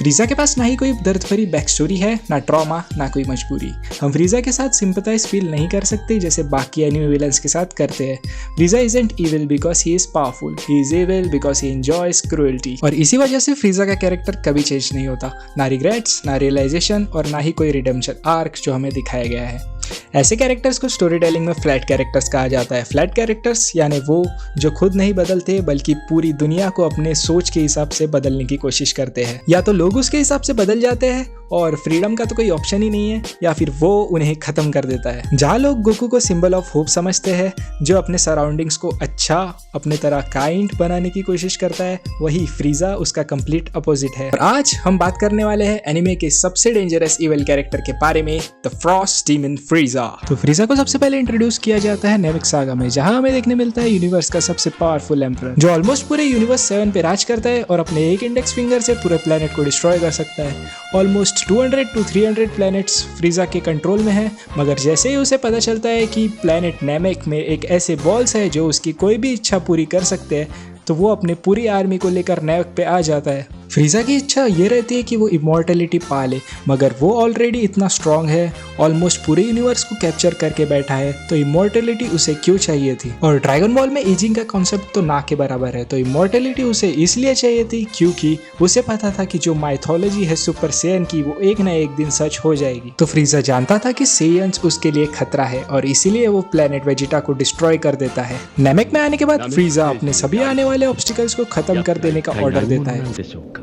फ्रीजा के पास ना ही कोई दर्द भरी बैक स्टोरी है, ना ट्रॉमा, ना कोई मजबूरी। हम फ्रीजा के साथ सिंपैथाइज फील नहीं कर सकते जैसे बाकी एनिमे विलन्स के साथ करते हैं। Freyja isn't evil because he is powerful, he is evil because he enjoys cruelty. और इसी वजह से फ्रीजा का कैरेक्टर कभी चेंज नहीं होता, ना रिग्रेट्स, ना रियलाइजेशन और ना ही कोई रिडेम्पशन आर्क जो हमें दिखाया गया है। ऐसे कैरेक्टर्स को स्टोरी टेलिंग में फ्लैट कैरेक्टर्स कहा जाता है। फ्लैट कैरेक्टर्स यानी वो जो खुद नहीं बदलते बल्कि पूरी दुनिया को अपने सोच के हिसाब से बदलने की कोशिश करते हैं। या तो लोग उसके हिसाब से बदल जाते हैं और फ्रीडम का तो कोई ऑप्शन ही नहीं है, या फिर वो उन्हें खत्म कर देता है। जहाँ लोग गोकू को सिंबल ऑफ होप समझते हैं, जो अपने सराउंडिंग्स को अच्छा, अपने तरह काइंड बनाने की कोशिश करता है, वही फ्रीजा उसका कंप्लीट अपोजिट है। और आज हम बात करने वाले हैं एनिमे के सबसे डेंजरस इविल कैरेक्टर के बारे में, द फ्रॉस्ट डीमन फ्रीजा। तो फ्रीजा को सबसे पहले इंट्रोड्यूस किया जाता है नेमिक सागा में, जहाँ हमें देखने मिलता है यूनिवर्स का सबसे पावरफुल एम्परर, जो ऑलमोस्ट पूरे यूनिवर्स 7 पे राज करता है और अपने एक इंडेक्स फिंगर से पूरे प्लेनेट को डिस्ट्रॉय कर सकता है। ऑलमोस्ट 200 to 300 प्लैनेट्स फ्रीजा के कंट्रोल में है, मगर जैसे ही उसे पता चलता है कि प्लैनेट नेमेक में एक ऐसे बॉल्स है जो उसकी कोई भी इच्छा पूरी कर सकते हैं, तो वो अपने पूरी आर्मी को लेकर नेमेक पे आ जाता है। फ्रीजा की इच्छा ये रहती है कि वो इमॉर्टलिटी पा ले, मगर वो ऑलरेडी इतना स्ट्रांग है, ऑलमोस्ट पूरे यूनिवर्स को कैप्चर करके बैठा है, तो इमॉर्टलिटी उसे क्यों चाहिए थी। और ड्रैगन बॉल में एजिंग का कॉन्सेप्ट तो ना के बराबर है, तो इमॉर्टलिटी उसे इसलिए चाहिए थी क्योंकि उसे पता था कि जो माइथोलॉजी है सुपर सेयन की, वो एक ना एक दिन सच हो जाएगी। तो फ्रीजा जानता था कि सेयन्स उसके लिए खतरा है और इसीलिए वो प्लेनेट वेजिटा को डिस्ट्रॉय कर देता है। नेमेक में आने के बाद फ्रीजा अपने सभी आने वाले ऑब्स्टिकल्स को खत्म कर देने का ऑर्डर देता है।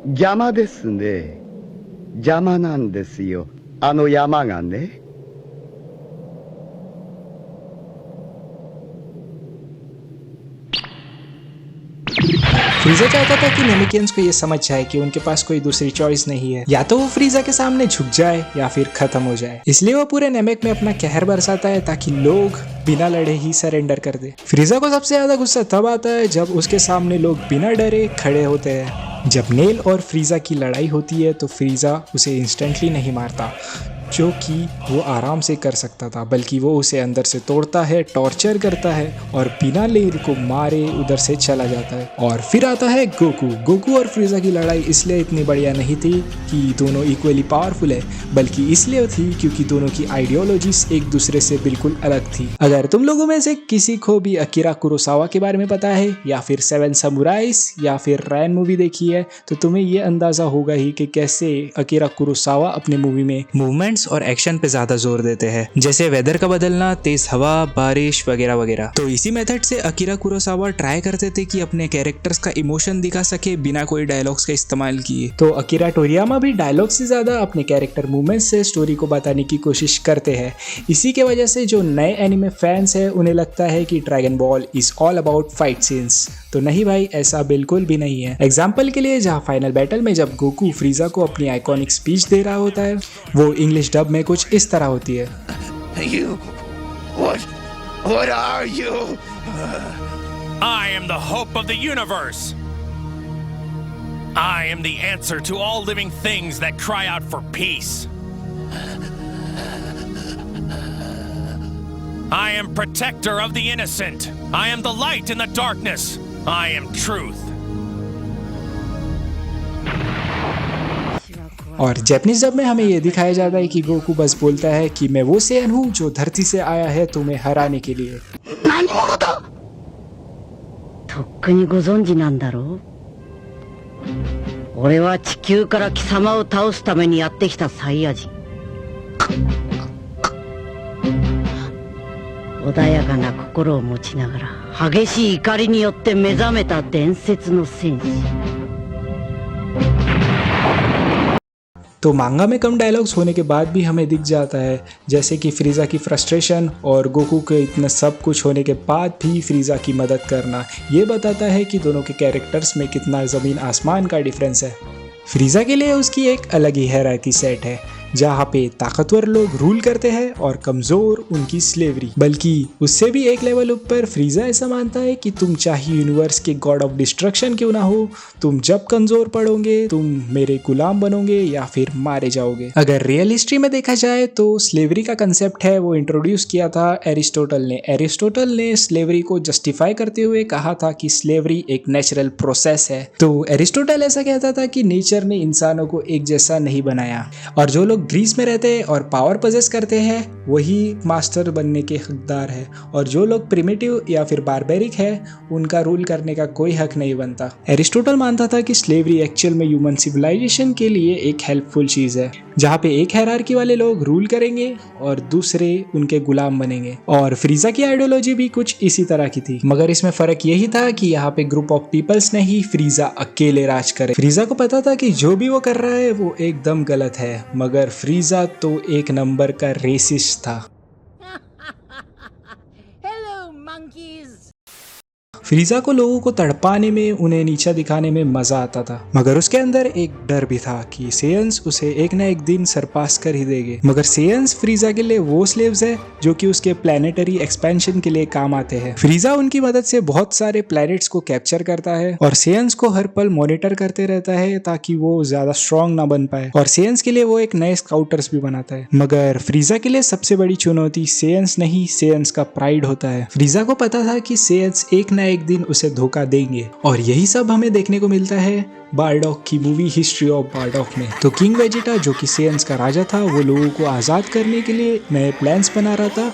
邪魔ですね。邪魔なんですよ。あの山がね。फ्रीजा चाहता था कि नेमिकियंस को ये समझ जाए कि उनके पास कोई दूसरी चॉइस नहीं है, या तो वो फ्रीजा के सामने झुक जाए या फिर खत्म हो जाए। इसलिए वो पूरे नेमेक में अपना कहर बरसाता है ताकि लोग बिना लड़े ही सरेंडर कर दे। फ्रीजा को सबसे ज्यादा गुस्सा तब आता है जब उसके सामने लोग बिना डरे खड़े होते हैं। जब नेल और फ्रीजा की लड़ाई होती है तो फ्रीजा उसे इंस्टेंटली नहीं मारता, जो कि वो आराम से कर सकता था, बल्कि वो उसे अंदर से तोड़ता है, टॉर्चर करता है और बिना नेल को मारे उधर से चला जाता है। और फिर आता है गोकू। गोकू और फ्रीजा की लड़ाई इसलिए इतनी बढ़िया नहीं थी कि दोनों इक्वली पावरफुल है, बल्कि इसलिए थी क्योंकि दोनों की आइडियोलॉजीज एक दूसरे से बिल्कुल अलग थी। अगर तुम लोगों में से किसी को भी अकीरा कुरोसावा के बारे में पता है, या फिर 7 समुराइज या फिर रैन मूवी देखी है, तो तुम्हें ये अंदाजा होगा ही कि कैसे अकीरा कुरोसावा अपने मूवी में मूवमेंट्स और एक्शन पे ज्यादा जोर देते हैं, जैसे वेदर का बदलना, तेज हवा, बारिश वगैरह वगैरह। तो इसी मेथड से अकीरा कुरोसावा ट्राई करते थे कि अपने कैरेक्टर्स का इमोशन दिखा सके बिना कोई डायलॉग्स का इस्तेमाल किए। तो अकीरा टोरियामा भी डायलॉग से ज्यादा अपने कैरेक्टर मूवमेंट से स्टोरी को बताने की कोशिश करते हैं। इसी के वजह से जो नए एनिमे फैंस हैं उन्हें लगता है कि dragon ball is all about fight scenes. तो नहीं भाई, ऐसा बिल्कुल भी नहीं है। एग्जाम्पल के लिए जहाँ फाइनल बैटल में जब गोकू फ्रीजा को अपनी आइकॉनिक स्पीच दे रहा होता है, वो इंग्लिश डब में कुछ इस तरह होती है। You, what are you? I am the hope of the universe. I am the answer to all living things that cry out for peace. I am protector of the innocent. I am the light in the darkness. I am truth. और Japanese dub में हमें ये दिखाया जाता है कि Goku बस बोलता है कि मैं वो सेयन हूँ जो धरती से आया है तुम्हें हराने के लिए। とっくにご存知なんだろう。俺は地球から貴様を倒すためにやってきたサイヤ人。穏やかな心を持ちながら激しい怒りによって目覚めた伝説の戦士。 तो मांगा में कम डायलॉग्स होने के बाद भी हमें दिख जाता है, जैसे कि फ्रीजा की फ्रस्ट्रेशन और गोकू के इतना सब कुछ होने के बाद भी फ्रीजा की मदद करना, ये बताता है कि दोनों के कैरेक्टर्स में कितना ज़मीन आसमान का डिफरेंस है। फ्रीजा के लिए उसकी एक अलग ही हायरार्की सेट है। जहाँ पे ताकतवर लोग रूल करते हैं और कमजोर उनकी स्लेवरी। बल्कि उससे भी एक लेवल ऊपर फ्रीजा ऐसा मानता है कि तुम चाहे यूनिवर्स के गॉड ऑफ डिस्ट्रक्शन क्यों ना हो, तुम जब कमजोर पड़ोगे तुम मेरे गुलाम बनोगे या फिर मारे जाओगे। अगर रियल हिस्ट्री में देखा जाए तो स्लेवरी का कंसेप्ट है वो इंट्रोड्यूस किया था एरिस्टोटल ने। एरिस्टोटल ने स्लेवरी को जस्टिफाई करते हुए कहा था कि स्लेवरी एक नेचुरल प्रोसेस है। तो एरिस्टोटल ऐसा कहता था कि नेचर ने इंसानों को एक जैसा नहीं बनाया और जो लोग ग्रीस में रहते हैं और पावर पोजेस करते हैं वही मास्टर बनने के हकदार है और जो लोग प्रिमिटिव या फिर बारबेरिक है उनका रूल करने का कोई हक नहीं बनता। एरिस्टोटल मानता था कि स्लेवरी एक्चुअल में ह्यूमन सिविलाइजेशन के लिए एक हेल्पफुल चीज है जहाँ पे एक हायरार्की वाले लोग रूल करेंगे और दूसरे उनके गुलाम बनेंगे। और फ्रीजा की आइडियोलॉजी भी कुछ इसी तरह की थी, मगर इसमें फर्क यही था कि यहाँ पे ग्रुप ऑफ पीपल्स नहीं फ्रीजा अकेले राज करे। फ्रीजा को पता था कि जो भी वो कर रहा है वो एकदम गलत है, मगर फ्रीजा तो एक नंबर का रेसिस्ट था। फ्रीजा को लोगों को तड़पाने में, उन्हें नीचा दिखाने में मजा आता था, मगर उसके अंदर एक डर भी था कि सेयंस उसे एक ना एक दिन सरपास कर ही देंगे। मगर सेयंस फ्रीजा के लिए वो स्लेव्स है जो कि उसके प्लानिटरी एक्सपेंशन के लिए काम आते हैं। फ्रीजा उनकी मदद से बहुत सारे प्लैनेट्स को कैप्चर करता है और सेयंस को हर पल मॉनिटर करते रहता है ताकि वो ज्यादा स्ट्रॉन्ग ना बन पाए, और सेयंस के लिए वो एक नए स्काउटर्स भी बनाता है। मगर फ्रीजा के लिए सबसे बड़ी चुनौती सेयंस नहीं, सेयंस का प्राइड होता है। फ्रीजा को पता था कि सेयंस एक ना एक दिन उसे धोखा देंगे और यही सब हमें देखने को मिलता है बारडॉक की मूवी हिस्ट्री ऑफ बारडॉक में। तो किंग वेजिटा जो कि सेयंस का राजा था वो लोगों को आजाद करने के लिए नए प्लान्स बना रहा था,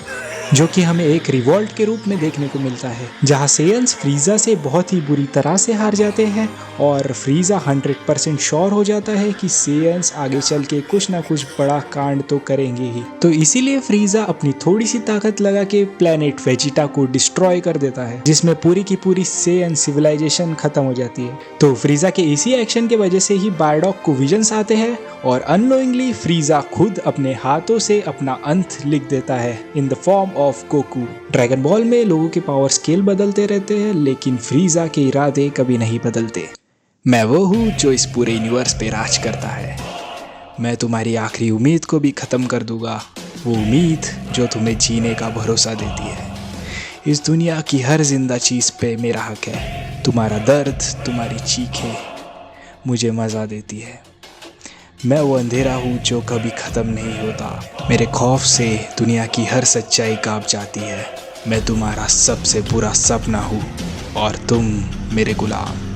जो कि हमें एक रिवॉल्ट के रूप में देखने को मिलता है जहां सेयंस फ्रीजा से बहुत ही बुरी तरह से हार जाते हैं और फ्रीजा 100% श्योर हो जाता है कि सेयंस आगे चल के कुछ ना कुछ बड़ा कांड तो करेंगे ही। तो इसीलिए फ्रीजा अपनी थोड़ी सी ताकत लगा के प्लेनेट वेजिटा को डिस्ट्रॉय कर देता है, जिसमें पूरी की पूरी सेयंस सिविलाइजेशन खत्म हो जाती है। तो फ्रीजा के इसी एक्शन के वजह से ही बारडॉक को विजन्स आते हैं और अननोइंगली फ्रीजा खुद अपने हाथों से अपना अंत लिख देता है in the form of Goku. Dragon ball में लोगों के पावर स्केल बदलते रहते हैं लेकिन फ्रीजा के इरादे कभी नहीं बदलते। मैं वो हूँ जो इस पूरे यूनिवर्स पे राज करता है। मैं तुम्हारी आखिरी उम्मीद को भी खत्म कर दूंगा, वो उम्मीद जो तुम्हें जीने का भरोसा देती है। इस दुनिया की हर जिंदा चीज पे मेरा हक है। तुम्हारा दर्द, तुम्हारी चीखें मुझे मजा देती है। मैं वो अंधेरा हूँ जो कभी ख़त्म नहीं होता। मेरे खौफ से दुनिया की हर सच्चाई कांप जाती है। मैं तुम्हारा सबसे बुरा सपना हूँ और तुम मेरे गुलाम।